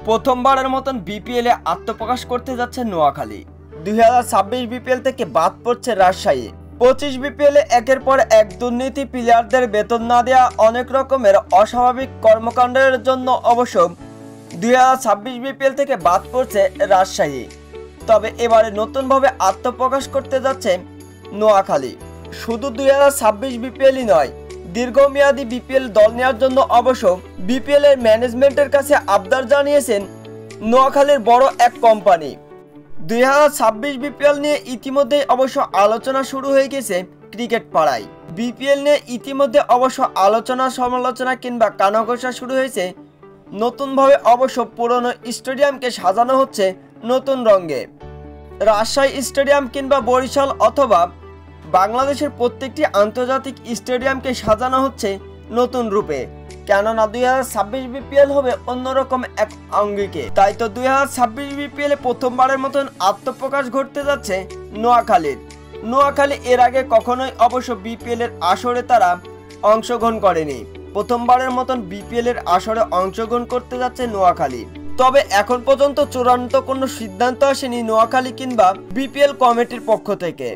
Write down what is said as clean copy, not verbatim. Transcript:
প্রথমবারের মতন বিপিএলে আত্মপ্রকাশ করতে যাচ্ছে নোয়াখালী। 2026 বিপিএল থেকে বাদ পড়ছে রাজশাহী। 25 বিপিএলে একের পর এক দুর্নীতি, প্লেয়ারদের বেতন না দেওয়া, অনেক রকমের অস্বাভাবিক কর্মকাণ্ডের জন্য অবশ্য 2026 বিপিএল থেকে বাদ পড়ছে রাজশাহী। তবে এবারে নতুনভাবে আত্মপ্রকাশ করতে যাচ্ছে নোয়াখালী। শুধু 2026 বিপিএলই নয়, দীর্ঘমেয়াদী বিপিএল দল নেওয়ার জন্য অবশ্য বিপিএল এর ম্যানেজমেন্টের কাছে আবদার জানিয়েছেন নোয়াখালীর বড় এক কোম্পানি। 2026 বিপিএল নিয়ে ইতিমধ্যেই অবশ্য আলোচনা শুরু হয়ে গেছে ক্রিকেট পাড়ায়। বিপিএল নিয়ে ইতিমধ্যে অবশ্য আলোচনা, সমালোচনা কিংবা কানাঘোষা শুরু হয়েছে। নতুনভাবে অবশ্য পুরনো স্টেডিয়ামকে সাজানো হচ্ছে নতুন রঙে। রাজশাহী স্টেডিয়াম কিংবা বরিশাল অথবা বাংলাদেশের প্রত্যেকটি আন্তর্জাতিক স্টেডিয়ামকে সাজানো হচ্ছে নতুন রূপে, কেননা 2026 বিপিএল হবে অন্যরকম এক আঙ্গিকে। তাই তো 2026 বিপিএলে প্রথমবারের মতন আত্মপ্রকাশ ঘটতে যাচ্ছে নোয়াখালীর। নোয়াখালী এর আগে কখনোই অবশ্য বিপিএল এর আসরে তারা অংশগ্রহণ করেনি। প্রথমবারের মতন বিপিএল এর আসরে অংশগ্রহণ করতে যাচ্ছে নোয়াখালী। তবে এখন পর্যন্ত চূড়ান্ত কোনো সিদ্ধান্ত আসেনি নোয়াখালী কিংবা বিপিএল কমিটির পক্ষ থেকে।